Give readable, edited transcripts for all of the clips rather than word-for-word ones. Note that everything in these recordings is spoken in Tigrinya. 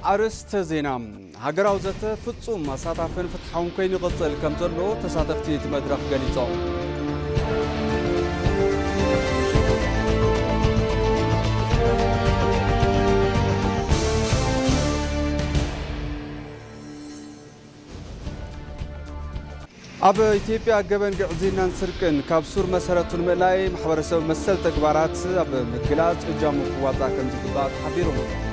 أرست زينا هجرا وزت فتصوم مساتفن فتحون كين يغطل كم زلو تساتفتي تمدرخ جليتو أب إثيوبيا جبن قعزينا نسرقن كابسور مسارات الملاي محبرسو مسل تكبارات أب مقلات جامو قواتا كم تقبات حبيرون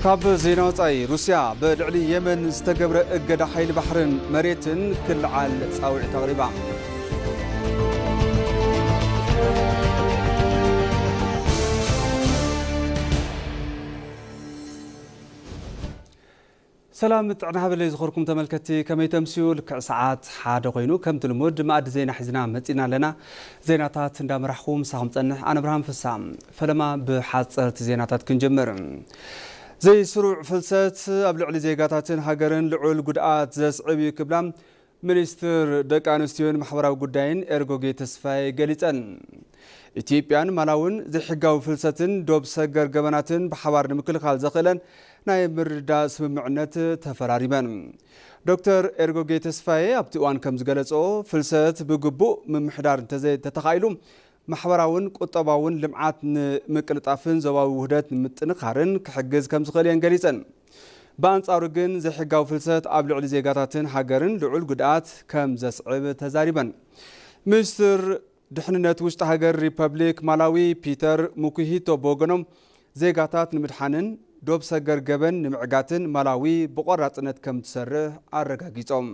كاب زينات أي روسيا بالعلي يمن استجبر أجد حيل بحرن مريتن كل عال ساوي تقريبا سلام تعنا هذا اللي يذكركم تملكتي كم يتمسيول كساعات حاد قينو كم تلمود ما أد زينا حزنا متينا لنا زيناتات ندام رحوم سهم تنح أنا برهم في السام فلما بحاصرت زيناتات كنجمر زي سروع فلسات قبل على زيجاتاتن هاجرن لعول قدقات زسعبي كبلام منستر دكانستيون محورا وقدين إرجوجي تسفاي جليتن إثيوبيان ملاون زي حجاو فلساتن دوب سجر جبناتن بحوار نمكل خال زقلن نايب مردا سمعنت تفراريبان دكتور إرجوجي تسفاي أبتوان كم زجلتو فلسات بجبو من محدار تزيد تتخيلهم محوراون قطباون لمعات مقلطافن زواوي وحدات متنخارن كحجز كم زخلين جليسن بانصارو جن زي حجاو فلسات قبل على زيجاتاتن هاجرن لعول قدقات كم زسعب تزاريبا مستر دحننت وسط هاجر ريبابليك مالاوي بيتر موكيهيتو بوغنوم زيجاتات نمدحانن دوب سجر جبن نمعقاتن مالاوي بقراتنت كم تسره أرقاقيتهم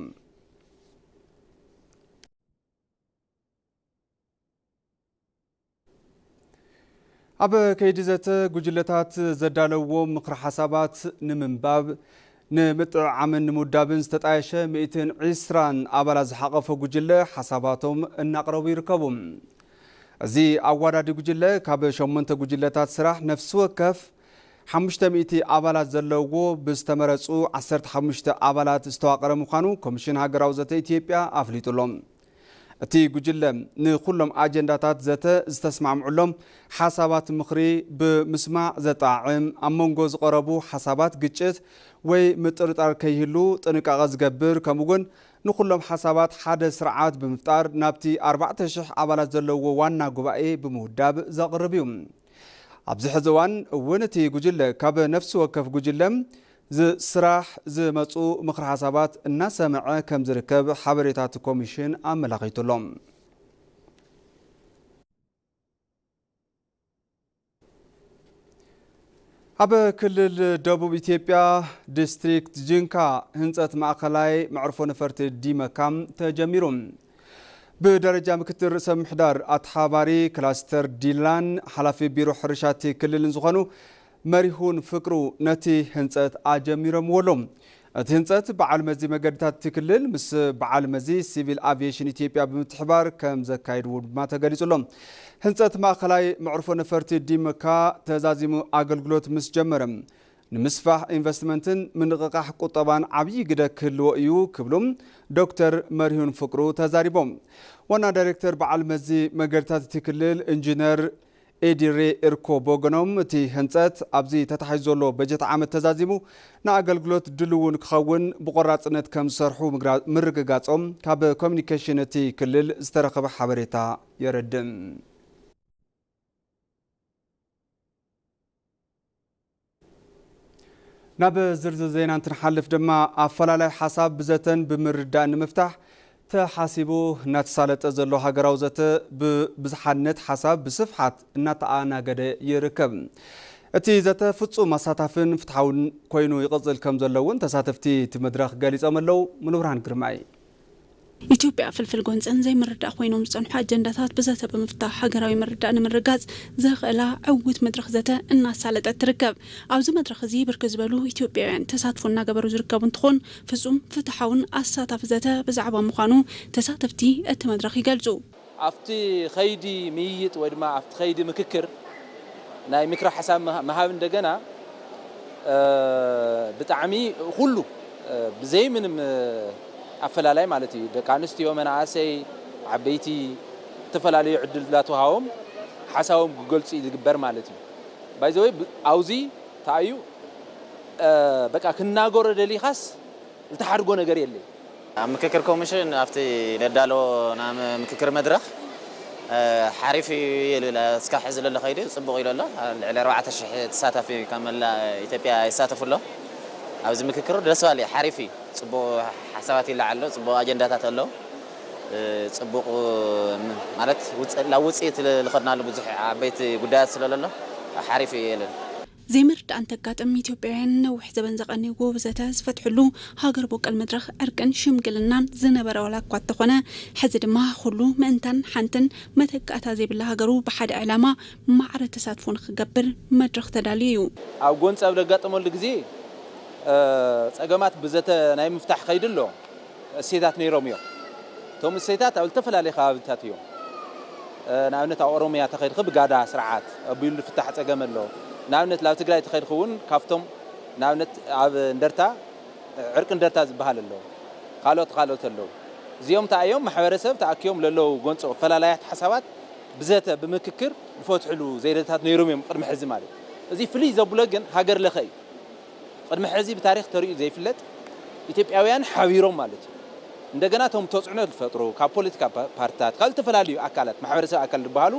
أب كيدزت جوجلتات زدالو مقر حسابات نمنباب نمت عمن مدابن ستتعيش 220 أبرز حقف جوجلة حساباتهم النقروي ركبهم زي أوراد جوجلة كاب شمنت جوجلتات سراح نفس وكف 500 أبلات زلوجو بستمرسو 15 أبلات استواقر مخانو كوميشن هاجراو زت إثيوبيا أفليتولهم أتي جوجلة نخلهم أجندات زت استسمع معلهم حسابات مخري بمسمع زتاعم أمونجوز قربو حسابات جتشت ومترت أركيهلو تنقاغز جبر كموجن نخلهم حسابات حادث سرعات بمفتار نابتي 14 أبلات زلوجو وانا جبائي بمهداب زقربيهم أبزح زوان ونتي جوجلة كاب نفس وكف جوجلة ز سراح ز مسؤول مخر حسابات الناس معه كم زركب حبريتات كوميشن أملاقيت لهم أب كل الدبوب إثيوبيا ديستريكت جنكا هنزت مأخلاي معرفون فرت ديما كام تجميرهم بدرجة مكتر سمحدار أتحاباري كلاستر ديلان حلفي بيرو حرشاتي كل الانزخانو مريهون فكرو نتي هنسات آجاميرم ولوم هنسات بعالمزي مقادتات تكلل مس بعالمزي سيفيل آفيشن إثيوبيا بمتحبار كم زكايد وما تقاليسو لهم هنسات ما خلاي معرفون فرتي ديمكا تزازيمو آقلقلوت مس جمرم نمسفح انفستمنتن من غقاح قطبان عبي قدا كلو ايو كبلوم دكتور مريهون فكرو تزاريبوم وانا دايركتور بعالمزي مقادتات تكلل انجينير إدري إركو بوغنوم تي هنسات أبزي تتحيزولو بجت عام التزازيمو نا أقلقلوت دلوون كخاون بقرات نت كم سرحو مرقاقاتهم كاب كومينيكيشن تي كلل استرقب حبريتا يردم ناب زرزر زينا تنحلف دما أفلالاي حساب بزتن بمردان مفتاح تحاسبو نتسالت أزلو هاجراو زت بزحنت حساب بصفحات نتعانا قد يركب أتي زت فتسو مساتفن فتحون كوينو يقصل كم زلوون تساتفتي تمدرخ قاليس أملو منوران كرماي ኢትዮጵያ ፍልፍል ጎንፀን ዘይ መረዳ ኮይኖም ዝጸንሑ አጀንዳታት በዘተ በመፍታሕ ሃገራዊ መረዳእ ንምርጋጽ ዘኽእላ ዕውት መድረኽ ዘተ እናሳለጠት ትርከብ ኣብዚ መድረኽ እዚ ብርክት ዝበሉ ኢትዮጵያውያን ተሳትፎ እናገበሩ ዝርከቡ እንትኾን ፍጹም ፍትሓውን ኣሳታፍ ዘተ ብዛዕባ ምዃኑ ተሳተፍቲ እቲ መድረኽ ይገልጹ ኣብቲ ኸይዲ ምይይጥ ወይ ድማ ኣብቲ ኸይዲ ምክክር ናይ ምክረ ሓሳብ መሃብ እንደገና ብጣዕሚ ኩሉ ብዘይ ምንም ኣፈላላይ ማለት እዩ ደቂ ኣንስትዮ መናእሰይ ዓበይቲ ተፈላለዩ ዕድላት ወሃቦም ሓሳቦም ክገልጹ ይግበር ማለት እዩ ባይዘወይ ኣውዚ ታዩ በቃ ክናገሮ ደሊኻስ ዝተሓድጎ ነገር የለ ምክክር ኮሚሽን ኣብቲ ነዳሎ ናም ምክክር መድረኽ ሓሪፍ እስካብ ሕዚ ዘሎ ኸይዲ ጽቡቕ ኢሉ ኣሎ ልዕሊ 4000 ተሳታፊ ከመላ ኢትዮጵያ ይሳተፉ ኣሎ ኣብዚ ምክክር ደስ ባሊ ሓሪፍ ጽቡቕ ሓሳባት ይለዓሎ ጽቡቕ ኣጀንዳታት ኣሎ ጽቡቕ ማለት ውጽኢት ልኸድናሉ ብዙሕ ዓበይቲ ጉዳያት ስለለሎ ሓሪፍ ኢሉ ዘይምርዳእን ተጋጥም ኢትዮጵያውያን ነዊሕ ዘበን ዘቐኒዎ ብዘተ ዝፈትሕሉ ሃገር በቀል መድረኽ ዕርቅን ሽምግልናን ዝነበረ ዋላ እኳ እንተኾነ ሕዚ ድማ ኩሉ ምእንታን ሓንትን መተካእታ ዘይብላ ሃገሩ ብሓደ ዕላማ ማዕረ ተሳትፎ ንክገብር መድረኽ ተዳልዩ እዩ ኣብ ጎን ፀብ ዘጋጠመሉ ግዜ ፀገማት ብዘተ ናይ ምፍታሕ ከይዲ ኣሎ እሴታት ነይሮም እዮም እቶም እሴታት ኣብ ዝተፈላለዩ ከባቢታት እዮም ንኣብነት ኣብ ኦሮምያ ተኸይድክ ብጋዳ ስርዓት ኣቢሉ ዝፍታሕ ፀገም ኣሎ ንኣብነት ላብ ትግራይ ተኸይድክውን ካብቶም ንኣብነት ኣብ እንደርታ ዕርቅ እንደርታ ዝበሃል ኣሎ ካልኦት ኣሎ እዚኦም ታዮም ማሕበረሰብ ተኣኪቦም ለለው ጎንጾ ፈላላያት ሓሳባት ብዘተ ብምክክር ዝፈትሕሉ ዘይደታት ነይሮም እዮም ቅድሚ ሕዚ ማለት እዚ ፍልይ ዘብሎ ግን ሃገር ለኸ እዩ ቅድሚ ሕዚ ብታሪክ ተሪኡ ዘይፍለጥ ኢትዮጵያውያን ሓቢሮም ማለት እዩ እንደገና ቶም ተጽዕኖ ዝፈጥሩ ካብ ፖለቲካ ፓርቲታት ካብ ዝተፈላለዩ ኣካላት ማሕበረሰብ ኣካል ዝበሃሉ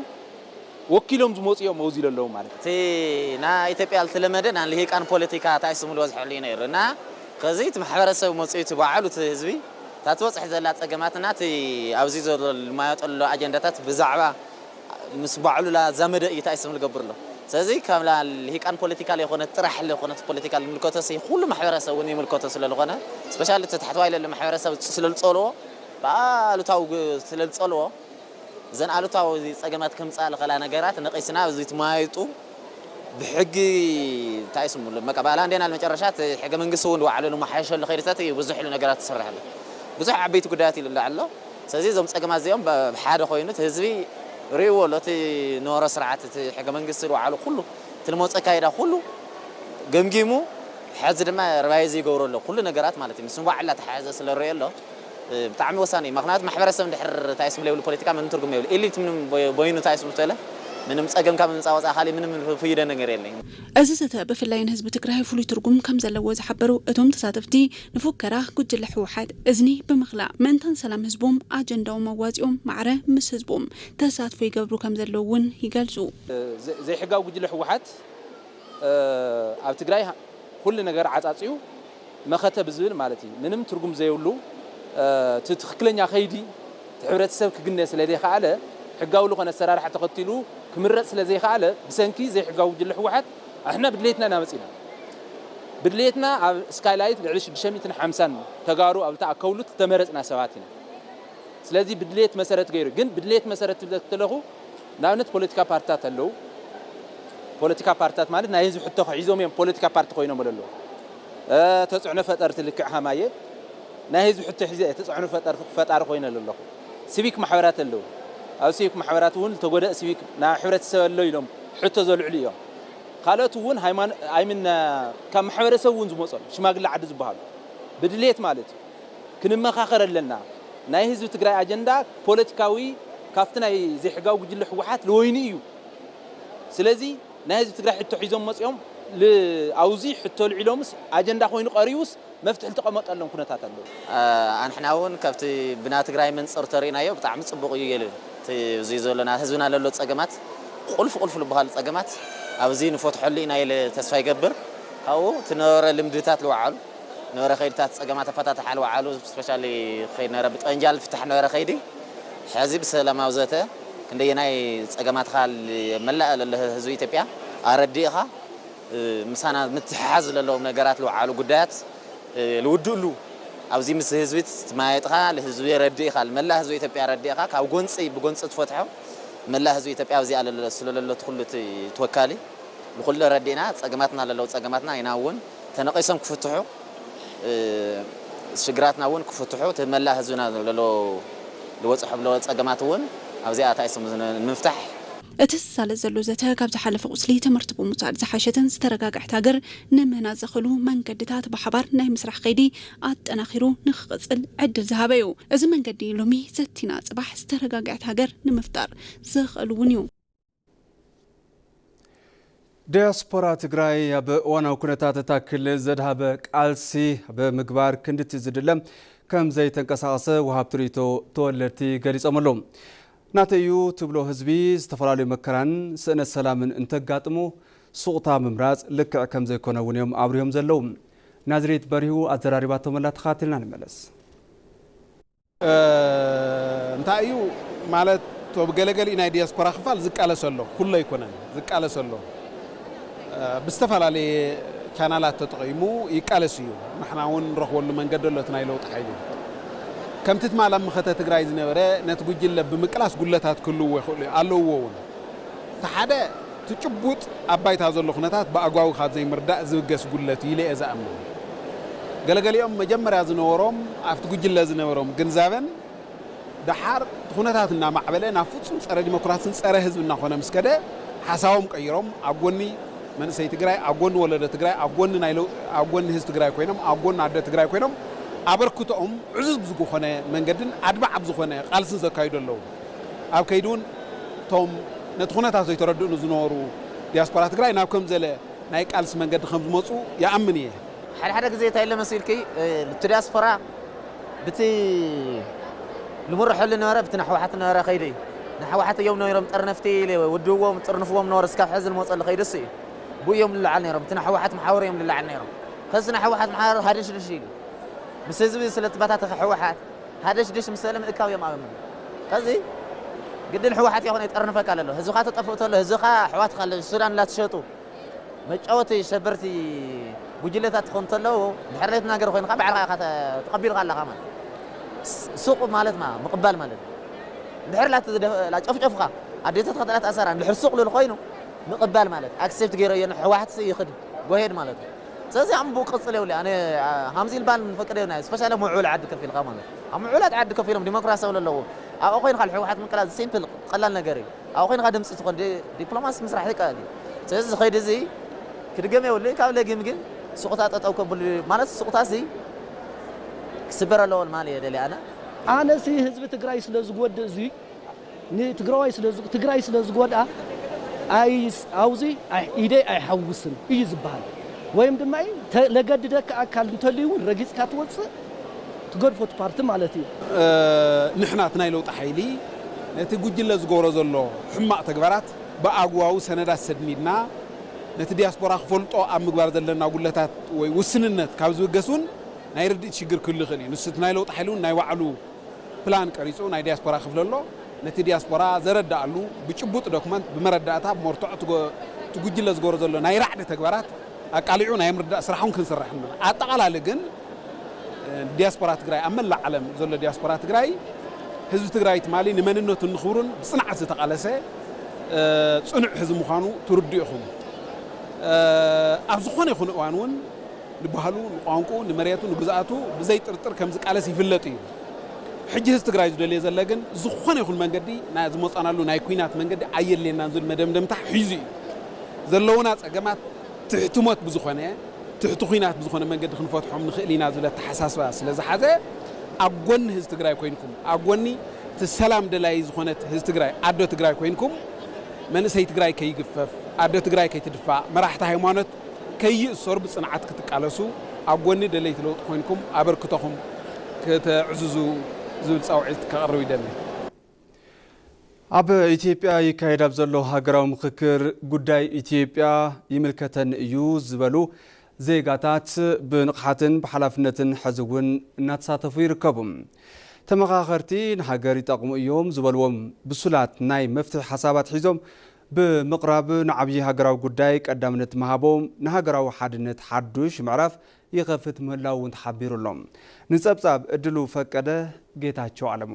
ወኪሎም ዝመጽኦም መውዚ ለለው ማለት እቲ ና ኢትዮጵያ ልተለመደ ና ልሂቃን ፖለቲካ ታይስሙሉ ወዝሕሉ ነይርና ከዚ እቲ ማሕበረሰብ መጽኢቱ ባዓሉ እቲ ህዝቢ ታትወጽሕ ዘላ ፀገማትና እቲ ኣብዚ ዘሎ ልማያጠሎ ኣጀንዳታት ብዛዕባ ምስ ባዕሉ ላ ዘመደ እዩ ታይስሙሉ ገብርሎ ስለዚ ከምላ ልሂቃን ፖለቲካ ለይኮነ ጥራሕ ለይኮነ ፖለቲካ ልምልከቶስ ኩሉ ማሕበረሰብ እውን ይምልከቶ ስለለኾነ ስፔሻሊ ተታሕተዋይ ለለ ማሕበረሰብ ስለልጸልዎ ባሉታው ስለልጸልዎ ዘን ኣሉታው ፀገማት ከምጻለ ከላ ነገራት ነቂስና እዚ ትማይጡ ብሕጊ ታይስሙሉ መቀባላ እንደና ለመጨረሻት ሕገ መንግስት እውን ዋዕሉ ማሓሸሉ ኸይድታት ብዙሕ ነገራት ተሰርሐለ ብዙሕ ዓበይቲ ጉዳያት ይልላ ኣሎ ስለዚ ዞም ፀገማት እዚኦም ብሓደ ኮይኑ ህዝቢ ሪዎ ለቲ ኖረ ስርዓት ሕገ መንግስት ዋዕሉ ኩሉ ትልሞፀ ካይዳ ኩሉ ገምጊሙ ሕዚ ድማ ርባይዝ ይገብረሎ ኩሉ ነገራት ማለት እዩ ምስም ዋዕላ ተሓያዘ ስለሪዮ ኣሎ ብጣዕሚ ወሳኒ ምክንያቱ ማሕበረሰብ ድሕር ታይስሙ ለይብሉ ፖለቲካ ምን ትርጉም የብሉ ኤሊት ምንም ቦይኑ ታይስሙ ተለ ምንም ፀገም ካብ ምንፃወፃ ካሊ ምንም ፍይደ ነገር የለኝ እዚ ዘተ ብፍላይን ህዝቢ ትግራይ ፍሉይ ትርጉም ከም ዘለዎ ዝሓበሩ እቶም ተሳተፍቲ ንፉከራ ጉጅለ ሕወሓት እዝኒ ብምኽላእ ምእንታን ሰላም ህዝቦም ኣጀንዳው መዋፂኦም ማዕረ ምስ ህዝቦም ተሳትፎ ይገብሩ ከም ዘለዉ እውን ይገልጹ ዘይሕጋዊ ጉጅለ ሕወሓት ኣብ ትግራይ ኩሉ ነገር ዓጻጽዩ መኸተ ብዝብል ማለት እዩ ምንም ትርጉም ዘይብሉ ትክክለኛ ኸይዲ ሕብረተሰብ ክግነስ ስለዘይኸኣለ ሕጋዊ ዝኾነ ኣሰራርሓ ተኸቲሉ ክምረጽ ስለዘይኸኣለ ብሰንኪ ዘይሕጋዊ ጉጅለ ሕወሓት ኣሕና ብድሌትና ናመጺና ብድሌትና ኣብ ስካይላይት ልዕሊ 650 ተጋሩ ኣብ ተኣከውሉ ተመረጽና ሰባት ኢና ስለዚ ብድሌት መሰረት ገይሩ ግን ብድሌት መሰረት ትለኹ ንኣብነት ፖለቲካ ፓርቲታት ኣለዉ ፖለቲካ ፓርቲታት ማለት ናይ ህዝቢ ሕቶ ሒዞም እዮም ፖለቲካ ፓርቲ ኮይኖም ኣለዉ ተጽዕኖ ፈጠርቲ ልክዕ ሃማየ ናይ ህዝቢ ሕቶ ሒዘ ተጽዕኖ ፈጣሪ ኮይነ ኣለኹ ሲቪክ ማሕበራት ኣለዉ ኣብ ሲቪክ ማሕበራት እውን ተጎደ ሲቪክ ና ሕብረተሰብ ኣሎ ኢሎም ሕቶ ዘልዕሉ እዮም ካልኦት እውን ሃይማኖት ኣይምና ካብ ማሕበረሰብ እውን ዝመጹ ሽማግለ ዓዲ ዝበሃሉ ብድሌት ማለት ክንመኻኸር ኣለና ናይ ህዝቢ ትግራይ ኣጀንዳ ፖለቲካዊ ካብቲ ናይ ዘይሕጋዊ ጉጅለ ሕወሓት ለወይኒ እዩ ስለዚ ናይ ህዝቢ ትግራይ ሕቶ ሒዞም መጽኦም ለኣውዚ ሕቶ ልዕሎምስ ኣጀንዳ ኮይኑ ቀሪውስ መፍትሕ ተቐመጠሎም ኩነታት ኣለዉ ኣንሕና እውን ካብቲ ብና ትግራይ መንጽር ተሪእናዮ ብጣዕሚ ጽቡቕ እዩ የለ እዚ ዘለና ህዝብና ለሎ ፀገማት ቁልፍ ልበሃል ፀገማት ኣብዚ ንፈትሐሉ ኢና ኢለ ተስፋ ይገብር ካብኡ ትነበረ ልምድታት ልወዓሉ ነበረ ኸይድታት ፀገማት ኣፈታታሕ ልወዓሉ ስፔሻሊ ኸይድ ነበረ ብጠንጃል ፍታሕ ነበረ ኸይዲ ሕዚ ብሰላማዊ ዘተ ክንደየናይ ፀገማት ካል መላእ ለለ ህዝቢ ኢትዮጵያ ኣረዲእኻ ምሳና ምትሓዝ ለለዎም ነገራት ልወዓሉ ጉዳያት ልውድእሉ ኣብዚ ምስ ህዝቢ ትማይጥኻ ለህዝቢ ረዲእኻ መላእ ህዝቢ ኢትዮጵያ ረዲእኻ ካብ ጎንፂ ብጎንፂ ትፈትሖ መላእ ህዝቢ ኢትዮጵያ ኣብዚ ኣለ ስለለሎ ኩሉ ተወካሊ لكل ردينا تجمعتنا للو تجمعتنا يناون تناقصهم كفتحوا شجراتنا ون كفتحوا تملا هزونا للو لوصح لو تجمعتون أو زي أتايسهم المفتاح እትሳለ ዘሎ ዘተ ካብ ዝሓለፈ ቁስሊ ትምህርቲ ብምውሳድ ዝሓሸተን ዝተረጋግዐት ሃገር ንምህናፅ ዘኽእሉ መንገድታት ብሓባር ናይ ምስራሕ ከይዲ ኣጠናኺሩ ንኽቕፅል ዕድል ዝሃበ እዩ። እዚ መንገዲ ሎሚ ዘቲና ጽባሕ ዝተረጋግዐት ሃገር ንምፍጣር ዘኽእሉ እውን እዩ። ዲያስፖራ ትግራይ ኣብ እዋናዊ ኩነታት እታ ክልል ዘድሃበ ቃልሲ ብምግባር ክንድቲ ዝድለም ከም ዘይተንቀሳቐሰ ወሃብቲ ሪቶ ተወለድቲ ገሊፆም ኣለዉ። ናተዩ ትብሎ ህዝቢ ዝተፈላለዩ መከራን ስእነት ሰላምን እንተጋጥሙ ሱቕታ ምምራፅ ልክዕ ከም ዘይኮነ እውን እዮም ኣብርዮም ዘለዉ። ናዝሬት በሪሁ ኣዘራሪባቶ መላ ተኻትልና ንመለስ። እንታይ እዩ ማለት ብገለገሊ ናይ ዲያስፖራ ክፋል ዝቃለስ ኣሎ ኩሉ ኣይኮነን ዝቃለስ ኣሎ ብዝተፈላለየ ቻናላት ተጠቒሙ ይቃለስ እዩ። ንሕና እውን ንረኽበሉ መንገዲ ኣሎ እቲ ናይ ለውጢ ሓይሊ ከምቲ ትማል ኣብ ምኸተ ትግራይ ዝነበረ ነቲ ጉጅለ ብምቅላስ ጉለታት ክህልዎ ይኽእሉ ኣለዎ እውን እቲ ሓደ ትጭቡጥ ኣብ ባይታ ዘሎ ኩነታት ብኣግባቡ ካብ ዘይምርዳእ ዝብገስ ጉለት ኢለ እየ ዝኣምን። ገለገሊኦም መጀመርያ ዝነበሮም ኣብቲ ጉጅለ ዝነበሮም ግንዛበን ድሓር ኩነታት እናማዕበለ ናብ ፍጹም ፀረ ዲሞክራሲን ፀረ ህዝቢ እናኾነ ምስ ከደ ሓሳቦም ቀይሮም ኣብ ጎኒ መንእሰይ ትግራይ ኣብ ጎኒ ወለደ ትግራይ ኣብ ጎኒ ህዝቢ ትግራይ ኮይኖም ኣብ ጎኒ ኣደ ትግራይ ኮይኖም ኣበርክቶኦም ዕዙዝ ብዝኾነ መንገድን ኣድባዕ ብዝኾነ ቃልስን ዘካይዱ ኣለዉ። ኣብ ከይዲ እውን እቶም ነቲ ኩነታት ዘይተረድኡን ዝነበሩ ዲያስፖራ ትግራይ ናብ ከም ዘለ ናይ ቃልሲ መንገዲ ከም ዝመፁ ይኣምን እየ። ሓደ ግዜ እንታይ ኢለ መሲልኪ እቲ ዲያስፖራ ብቲ ልምርሐሉ ነበረ ብቲ ናሕወሓት ነበረ ከይዲ እዩ። ናሕወሓት እዮም ነይሮም ጠርነፍቲ ውድዎም ጥርንፍዎም ነበረ እስካብ ሕዚ ዝመፀሉ ከይዲ እዩ ብእዮም ልላዓል ነይሮም እቲ ናሕወሓት ማሕበር እዮም ልላዓል ነይሮም። ከዚ ናሕወሓት ማሕበር ሃደሽድሽ ኢሉ ምስ ህዝቢ ስለትባታተኸ ሕወሓት ሃደሽድሽ ምስ ሰለ ምእካብ እዮም ኣበምን ከዚ ግድን ሕወሓት ይኹን ኣይጠርንፈካ ኣሎ ህዝብኻ ተጠፍኡ ተሎ ህዝብኻ ኣሕዋትካ ሱዳን ላትሸጡ መጫወቲ ሸበርቲ ጉጅለታት ትኾኑ ተለዉ ድሕሬት ነገር ኮይንካ ባዕልኻ ተቐቢልካ ኣለኻ ማለት ሱቕ ማለት ምቕባል ማለት ድሕር ላጨፍጨፍካ ኣዴታትካ ጠላት ኣሰራ ድሕር ሱቕ ልል ኮይኑ ምቕባል ማለት ኣክሴፕት ገይረ የን ሕወሓት ይኽድ ጎሄድ ማለት ስለዚ ኣምቡ ቅፅል የብሉ ኣነ ሃምዚ ልባል ንፈቅደ ናይ ስፔሻሊ ምዑል ዓዲ ከፍ ኢልካ ማለት ኣብ ምዑላት ዓዲ ከፍ ኢሎም ዲሞክራሲያዊ ኣለዎ ኣብኡ ኮይንካ ሕወሓት ምቅላል ሲምፕል ቀላል ነገር እዩ። ኣብኡ ኮይንካ ድምፂ ትኾን ዲፕሎማሲ ምስራሕ ይከኣል እዩ። ስለዚ ዝኸይድ እዚ ክድገም የብሉ ካብ ለጊም ግን ሱቕታት ጠጠው ከብሉ ማለት ሱቕታት ክስበር ኣለዎ ማለት እየ ደልየ ኣነ ህዝቢ ትግራይ ስለ ዝጎድእ እዚ ንትግራይ ስለ ዝጎድኣ ኣውዚ ኢደይ ኣይሓውስን እዩ ዝበሃል ወይም ድማ ለገድደካ ኣካል እንተልዩ ረጊፅካ ትወፅእ ትገድፎት ፓርቲ ማለት እዩ። ንሕና እቲ ናይ ለውጢ ሓይሊ ነቲ ጉጅለ ዝገብሮ ዘሎ ሕማቕ ተግባራት ብኣግባቡ ሰነዳት ሰድሚድና ነቲ ዲያስፖራ ክፈልጦ ኣብ ምግባር ዘለና ጉለታት ወይ ውስንነት ካብ ዝብገሱን ናይ ርድኢት ሽግር ክህሉ ይኽእል እዩ። ንሱ እቲ ናይ ለውጢ ሓይሊ ናይ ባዕሉ ፕላን ቀሪፁ ናይ ዲያስፖራ ክፍለ ኣሎ ነቲ ዲያስፖራ ዘረዳእሉ ብጭቡጥ ዶክመንት ብመረዳእታ ብመርትዖ ትጉጅለ ዝገብሮ ዘሎ ናይ ራዕዲ ተግባራት ኣቃሊዑ ናይ ምርዳእ ስራሑን ክንስራሕ ንብላ ኣጠቓላሊ ግን ዲያስፖራ ትግራይ ኣብ መላእ ዓለም ዘሎ ዲያስፖራ ትግራይ ህዝቢ ትግራይ ትማሊ ንመንነቱ ንኽብሩን ብፅንዓት ዝተቃለሰ ፅኑዕ ህዝቢ ምዃኑ ትርድኡ ኢኹም። ኣብ ዝኾነ ይኹን እዋን እውን ንባህሉ ንቋንቁ ንመሬቱ ንግዛኣቱ ብዘይ ጥርጥር ከም ዝቃለስ ይፍለጥ እዩ። ሕጂ ህዝቢ ትግራይ ዝደልየ ዘለ ግን ዝኾነ ይኹን መንገዲ ዝመፃናሉ ናይ ኩናት መንገዲ ኣየድልየናን ዝብል መደምደምታ ሒዙ እዩ። ዘለውና ፀገማት ትሕትሞት ብዝኾነ ትሕቲ ኩናት ብዝኾነ መንገዲ ክንፈትሖም ንኽእል ኢና ዝብል ተሓሳስባ ስለዝሓዘ ኣብ ጎኒ ህዝቢ ትግራይ ኮይንኩም ኣብ ጎኒ እቲ ሰላም ደላይ ዝኾነት ህዝቢ ትግራይ ኣዶ ትግራይ ኮይንኩም መንእሰይ ትግራይ ከይግፈፍ ኣዶ ትግራይ ከይትድፋእ መራሕቲ ሃይማኖት ከይእሰሩ ብፅንዓት ክትቃለሱ ኣብ ጎኒ ደለይቲ ለውጢ ኮይንኩም ኣበርክቶኹም ክትዕዝዙ ዝብል ፃውዒት ከቕርብ ይደሊ። ኣብ ኢትዮጵያ ይካየድ ኣብ ዘሎ ሃገራዊ ምክክር ጉዳይ ኢትዮጵያ ይምልከተን እዩ ዝበሉ ዜጋታት ብንቕሓትን ብሓላፍነትን ሕዚ እውን እናተሳተፉ ይርከቡ። ተመኻኸርቲ ንሃገር ይጠቕሙ እዮም ዝበልዎም ብሱላት ናይ መፍትሒ ሓሳባት ሒዞም ብምቕራብ ንዓብዪ ሃገራዊ ጉዳይ ቀዳምነት መሃቦም ንሃገራዊ ሓድነት ሓዱሽ ምዕራፍ ይኸፍት ምህላው እውን ተሓቢሩሎም። ንፀብጻብ እድሉ ፈቀደ ጌታቸው ኣለሙ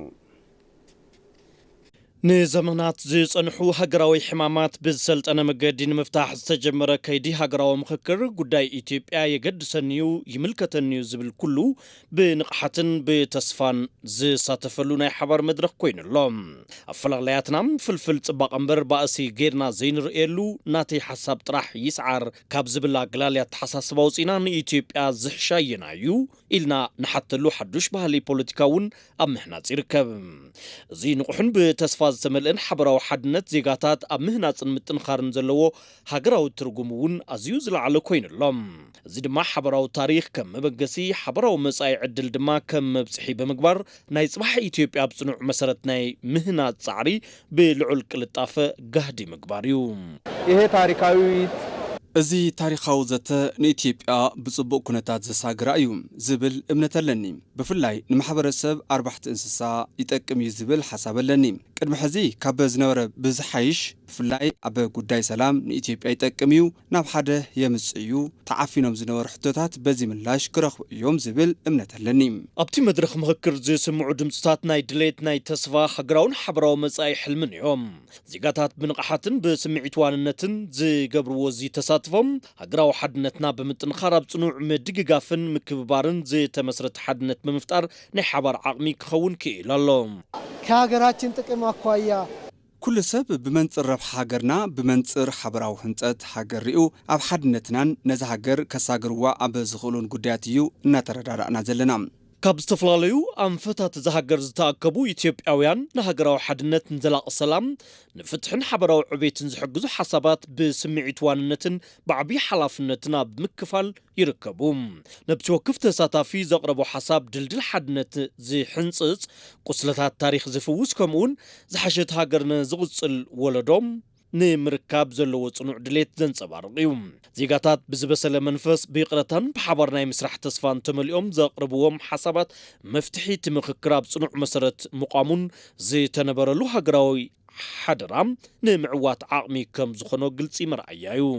نزمنات زي صنحو هجراوي حمامات بالسلطنة مجدين مفتاح استجمرة كيدي هجراو مخكر قداي إثيوبيا يجد سنيو يملكة النيو زبل كله بنقحة بتصفان زي ساتفلونا حبر مدرخ كوين اللهم أفلغلياتنا فلفل طباق أمبر بأسي غيرنا زين رئيلو ناتي حساب طرح يسعر كابزب الله قلاليات حساس باوسينان إثيوبيا زحشاينا يو إلنا نحطلو حدوش بهالي بوليتيكاون أمهنات يركب زي نقحن بتصفان زملن حبراو حدنت زيغاتات اب مهنات متنخارن زلو هاغراو ترغمون ازيوز لعل كوين اللهم زي دما حبراو تاريخ كم مبغسي حبراو مصاي عدل دما كم مبصحي بمغبر ناي صباح اثيوبيا بصنوع مسرت ناي مهنات صعري بلعل قلطافه غهدي مغباريو ايه تاريخاوي ازي تاريخاو زته نኢትዮጵያ بصبق كنتات زساغራ እዩ ዝብል እምነት ኣለኒ ብፍላይ ንማሕበረሰብ ኣርባዕተ እንስሳ ይጠቅም እዩ ዝብል ሓሳብ ኣለኒ ቅድሚ ሕዚ ካብ ዝነበረ ብዝሓይሽ ብፍላይ ኣብ ጉዳይ ሰላም ንኢትዮጵያ ይጠቅም እዩ ናብ ሓደ የምጽዩ ተዓፊኖም ዝነበሩ ሕቶታት በዚ ምላሽ ክረኽቡ እዮም ዝብል እምነት ኣለኒ ኣብቲ መድረኽ ምክክር ዝስምዑ ድምጽታት ናይ ድሌት ናይ ተስፋ ሃገራውን ሓበራዊ መጻኢ ሕልምን እዮም ዜጋታት ብንቕሓትን ብስምዒት ዋንነትን ዝገብርዎ ተሳትፎም ሃገራዊ ሓድነትና ብምጥንኻር ኣብ ጽኑዕ ምድግጋፍን ምክብባርን ዝተመስረተ ሓድነት ብምፍጣር ናይ ሓባር ዓቕሚ ክኸውን ክኢል ኣሎ ከሀገራችን ጥቅም አኳያ كل سب بمنصر ربح هاجرنا بمنصر حبراو هنتات هاجر ريو أب حدنتنا نزهاجر كساجروا أب زخلون قدياتيو نتردارنا زلنا كاب استفلاليو أنفتات زهاجر زتاكبو إثيوبياويان نهاجراو حدنت نزلاق السلام نفتحن حبراو عبيت نزحجزو حسابات بسمعي تواننتن بعبي حلافنتنا بمكفال يركبوم نبتوقف تساتافي زقربو حساب دلدل حدنت زي حنصص قصلتات تاريخ زفوس كمون زحشت هاجرنا زغصل ولدوم نمركاب زلو صنوع دليت زنصبارقيو زيغاتات بزبسله منفس بيقرتان بحبرنا مسرح تصفان تمليوم زقربوهم حسابات مفتحي تمخكراب صنوع مسرت مقامون زي تنبرلو هاجراوي حدرام نمعوات عقمي كم زخنو قلصي مرعيايو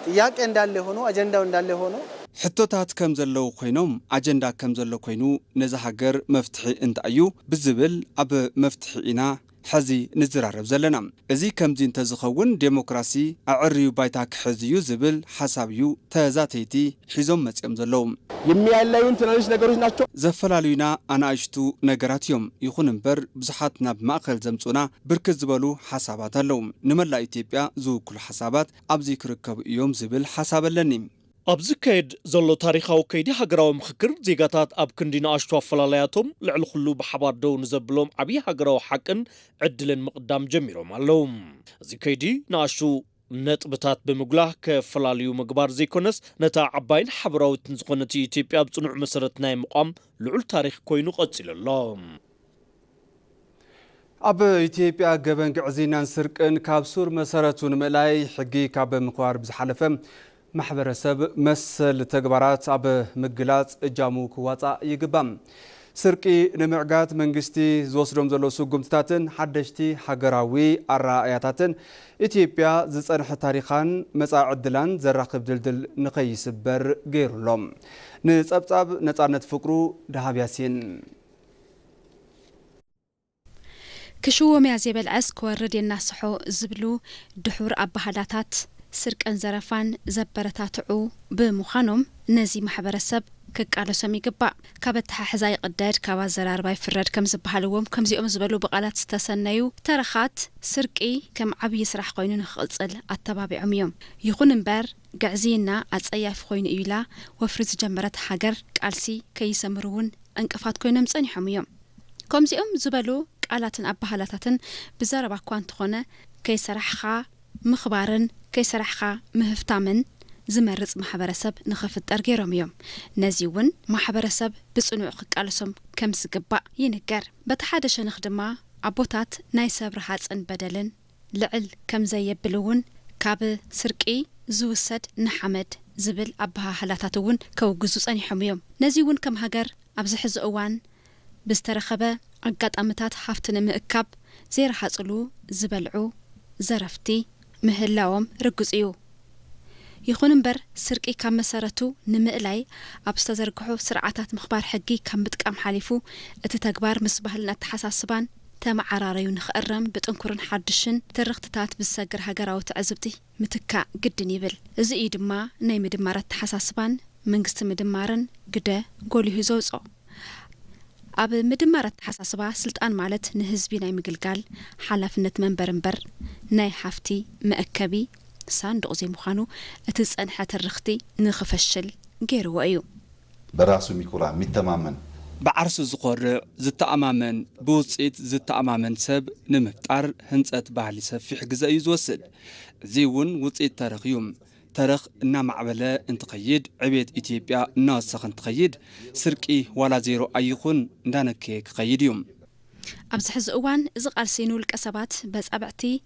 ጥያቄ እንዳለ ሆኖ አጀንዳው እንዳለ ሆኖ ሕቶታት ከም ዘለው ኮይኖም አጀንዳ ከም ዘለው ኮይኑ ነዛ ሃገር መፍትሒ እንታዩ ብዝብል ኣብ መፍትሒ ኢና حزي نزرارب زلنا ازي كمزين تزخون ديمقراسي اعريو بايتا كحزيو زبل حسابيو تزاتيتي حزوم مصيم زلوم የሚያላዩን ትናንሽ ነገሮች ናቸው ዘፈላሉና አናሽቱ ነገራትዮም ይኹን እንበር ብዙሓትና በማእከል ዘምጹና ብርክት ዝበሉ ሐሳባት አለው ንመላ ኢትዮጵያ ዝውክሉ ሐሳባት ኣብዚ ክርከቡ እዮም ዝብል ሐሳብ ኣለኒ أبزكيد زلو تاريخاو كيدي هاجراو مخكر زيغاتات أب كندينا أشتوا فلالياتهم لعل خلو بحبار دو نزبلوم عبي هاجراو حقن عدلن مقدام جميرو مالوم زكيدي ناشو نطبطات بمغلاه كفلاليو مغبار زيكونس نتا عباين حبراو تنزقنتي إثيوبيا بصنوع مسرت ناي مقام لعل تاريخ كوينو قصيل اللهم أب إثيوبيا جبن عزينا سرقن كابسور مسرتون ملاي حقي كاب مقوار بزحلفم محبرسب مسل تجبرات أب مجلات جامو كواتا يجبام سرقي نمعقات منجستي زوسرم زلو سوقمتاتن حدشتي حجراوي الرأياتاتن إثيوبيا زصنح تاريخان مساع عدلان زراقب دلدل نقيس بر غير لهم نصبصب نصارنت فقرو دهاب ياسين كشو ميازي بالعس كورد يناسحو زبلو دحور أبهالاتات سرقن زرفان زبرتاتعو بمخانم نزي محبرسب كقالسوم يقبا كابتها حزاي قداد كابا زرار باي فرد كم زبحالوم كم زيوم زبلو بقالات ستسنيو ترخات سرقي كم عبي يسرح قوينو نخلصل التبابعهم يوم يخون انبار قعزينا أتصياف خوين إيلا وفرز جمرت حجر قالسي كيسمرون انقفات كوينم صنيحهم يوم كم زيوم زبلو قالاتن أبهالاتاتن بزربا كوان تخونه كيسرحخا مخبارن كيسرحخا مهفتامن زمرص محبرسب نخفتر غيرهم يوم نزيون محبرسب بصنوع قالسوم كم زغبا ينقر بتحادش نخدما عبوتات ناي صبر حصن بدلن لعل كم زيبلون كاب سرقي زوسد نحمد زبل ابها حلاتاتون كوغزو صنيحهم يوم نزيون كم هاجر ابز حز اوان بسترخبه اقاطامتات حفتن مئكاب زير حصلو زبلعو زرفتي مهلاوم رقصيو يخون انبر سرقي كام مسارتو نمئلاي أبستزرقحو سرعاتات مخبار حقي كام بتقام حاليفو اتتاقبار مسبهلنا تحساسبان ተማዓራረዩ ንኽእረም ብጥንኩርን ሓድሽን ተረኽትታት ብሰገር ሃገራዊ ትዕዝብቲ ምትካእ ግድን ይብል እዚ ድማ ናይ ምድማር ተሓሳስባን መንግስቲ ምድማርን ግደ ጎሊሁ ዘውጾ ኣብ ምድማር ተሓሳስባ ስልጣን ማለት ንህዝቢ ናይ ምግልጋል ሓላፍነት መንበር ናይ ሓፍቲ መአከቢ ሳንዱቕ ዘይምዃኑ እቲ ጸንሐ ተረኽቲ ንኽፈሽል ገይርዎ እዩ በራሱ ሚኩራ ሚተማመን بعرس زقرع زتأمامن بوصيت زتأمامن سب نمفتار هنسات بعلي سفيح جزء يزوسد زيون وصيت تاريخ إنما عبلا انتقيد عبيد إثيوبيا ناسخ انتقيد سركي ولا زيرو أيخون دانكيك قيديوم أبز حز أوان زقال سينو الكسبات بس أبعتي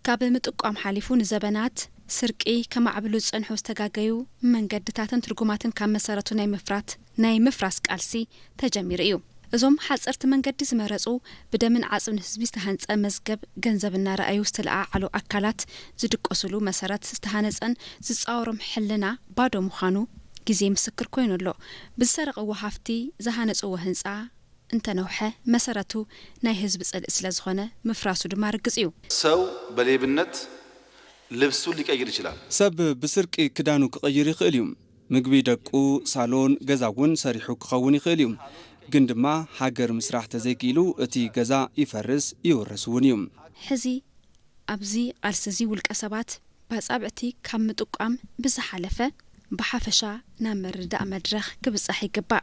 كابل متقام حالفون زبنات سركي كما عبلوز أنحو استقاقيو من قدتاتن ترقوماتن كام مسارتو ناي مفراس كالسي تجمير إيو أزوم حاسرت من قد زمرزو بدا من عاصم نسبي استهانس أمزقب جنزب النار أيو استلقى على أكلات زدك أصلو مسارات استهانس أن زتصاورم حلنا بادو مخانو جزي مسكر كوينو لو بالسرق وحافتي زهانس وهنسا انت نوحة مسارتو ناي هزب الإسلا زخونة مفراسو دمار قزيو سو بليبنت لبسو اللي كأجري شلال سب بسرق كدانو كغيري خيليوم مقبي دقو صالون غزاون سريحو كخوني خيليوم قندما حاجر مسراح تزيكيلو اتي غزا يفرس يورسونيوم حزي أبزي قرسزي والكسبات بس أبعتي كم متقام بزحلفة بحفشة نامر دا مدرخ كبصحي قبا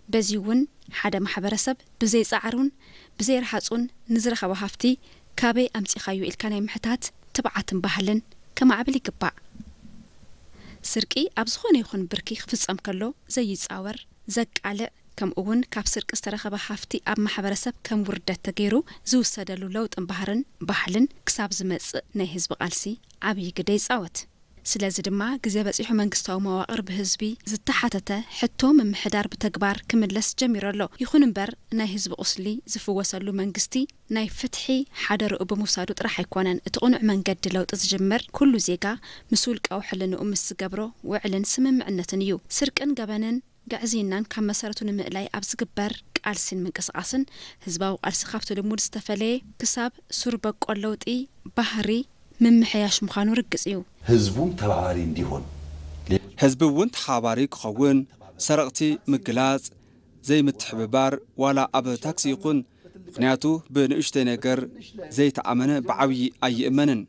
بزيون حدا محبرسب بزي صعرون بزي رحصون نزرخ وحفتي كابي أمسي خايو إلكاني محتات تبعاتن بحلن كما عبلي قبا سرقي أبزخون يخون بركي خفص أمكالو زي يتصاور زق على كم أون كاب سرق استرخب حفتي أب محبرسب كم وردت تغيرو زو سدلو لوط انبهرن بحلن كساب زمص ناي حزب قالسي عبي قدي صوت سلازي دما غزي بصيحو منغستاو مواقر بحزبي زتحاتته حتو ممحدار بتكبار كملس جميرلو يخون امبر ناي حزب قصلي زفوسلو منغستي ناي فتحي حدر بموسادو طرح يكونن اتقنع منقد لوط زجمر كل زيغا مسؤول قاو حلن امس غبرو وعلن سممعنتن يو سرقن غبنن قعزينان كم مسارتو نمقلاي أبز قبر قالسين من قصقاسن هزباو قالسي خافتو لمود استفالي كساب سوربا قولوطي بحري من محياش مخانو رقصيو هزبون تبعاري انديهون هزبون تحاباري كخوون سرقتي مقلاز زي متحببار ولا أب تاكسي يقون قنياتو بنشتي نقر زي تعامنه بعوي أي إمانن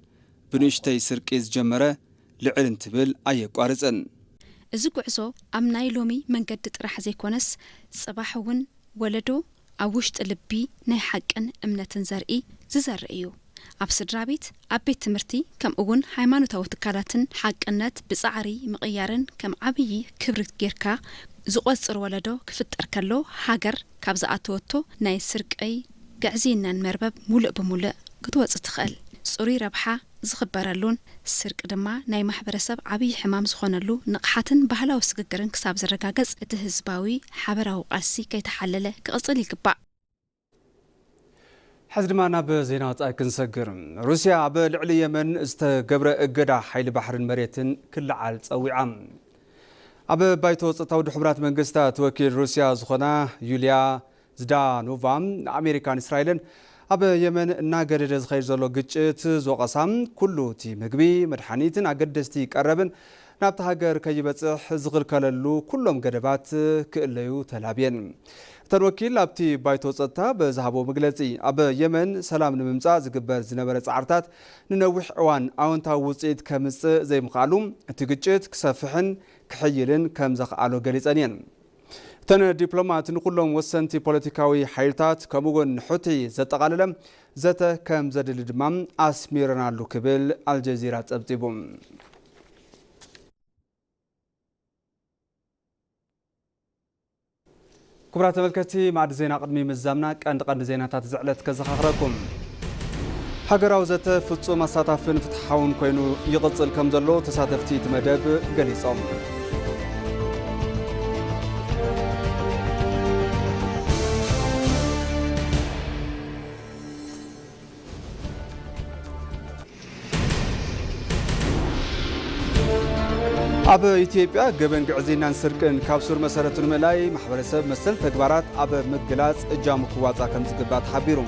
بنشتي سرقيز جمرة لعلن تبل أي قارزن እዚ ጉዕዞ ኣብ ናይ ሎሚ መንገዲ ጥራሕ ዘይኮነስ ጽባሕውን ወለዶ ኣብ ውሽጢ ልቢ ናይ ሓቅን እምነትን ዘርኢ ዝዘርኢ እዩ ኣብ ስድራቤት ኣብ ቤት ትምህርቲ ከምኡውን ሃይማኖታዊ ትካላትን ሓቅነት ብጻዕሪ ምቕያርን ከም ዓብይ ክብሪ ጌርካ ዝቆጽር ወለዶ ክፍጠር ከሎ ሃገር ካብ ዝኣተወቶ ናይ ስርቀይ ግዕዚናን መርበብ ሙሉእ ብሙሉእ ክትወጽእ ትኽእል ጽሩይ ረብሓ ዝኽበረሉን ስርቅ ድማ ናይ ማሕበረሰብ ዓብይ ሕማም ዝኾነሉ ንቕሓትን ባህላዊ ስግግርን ክሳብ ዝረጋገጽ እቲ ህዝባዊ ሓበራዊ ቃልሲ ከይተሓለለ ክቕጽል ይግባእ حز ድማ ናብ ዜና ወጻኢ ክንሰግር ሩስያ ኣብ ልዕሊ የመን ዝተገብረ እገዳ ሓይሊ ባሕርን መሬትን ክልዓል ፀዊዓ ኣብ ባይቶ ፀጥታዊ ድሕቡራት መንግስታት ወኪል ሩስያ ዝኾና ዩልያ ዝዳኖቫ ኣሜሪካን እስራኤልን ኣብ የመን እናገደደ ዝኸይድ ዘሎ ግጭት ዝወቐሳም ኩሉ እቲ ምግቢ መድሓኒትን ኣገደስቲ ቀረብን ናብቲ ሃገር ከይበፅሕ ዝኽልከለሉ ኩሎም ገደባት ክእለዩ ተላብየን እተን ወኪል ኣብቲ ባይቶ ፀጥታ ብዝሃቦ መግለፂ ኣብ የመን ሰላም ንምምፃእ ዝግበር ዝነበረ ፃዕርታት ንነዊሕ እዋን ኣወንታዊ ውፅኢት ከምፅእ ዘይምኽኣሉ እቲ ግጭት ክሰፍሕን ክሕይልን ከም ዘኽኣሎ ገሊፀን እየን ተን ዲፕሎማት ንኩሎም ወሰንቲ ፖለቲካዊ ሓይልታት ከምኡውን ሕቲ ዘጠቓለለ ዘተ ከም ዘድሊ ድማ ኣስሚረናሉ ክብል ኣልጀዚራ ፀብፂቡ كبرات تملكتي مع زينا قدمي مزامنا قند زيناتات زعلت كزخاخركم هاجراو زته فصوم مساتافن فتحاون كوينو يقصل كم زلو تساتفتي تمدب غليصوم ኣብ ኢትዮጵያ ገበን ግዕዚናን ስርቅን ካብ ሱር መሰረቱን መላይ ማሕበረሰብ መሰል ተግባራት ኣብ ምግላጽ እጃሙ ክዋጻ ከም ዝግባት ሓቢሩ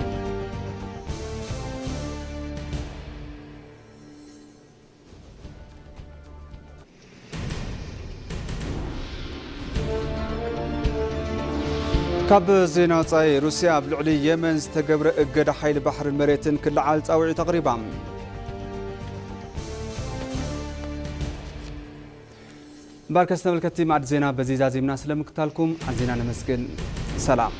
كاب زينا وصاي روسيا بلعلي يمن استقبر اقد حيل بحر المريتن كل عال تصاوعي تقريبا باركستنا بالكتي مع زينا بزيزا زيمنا سلامك تالكم عزينا نمسكن سلام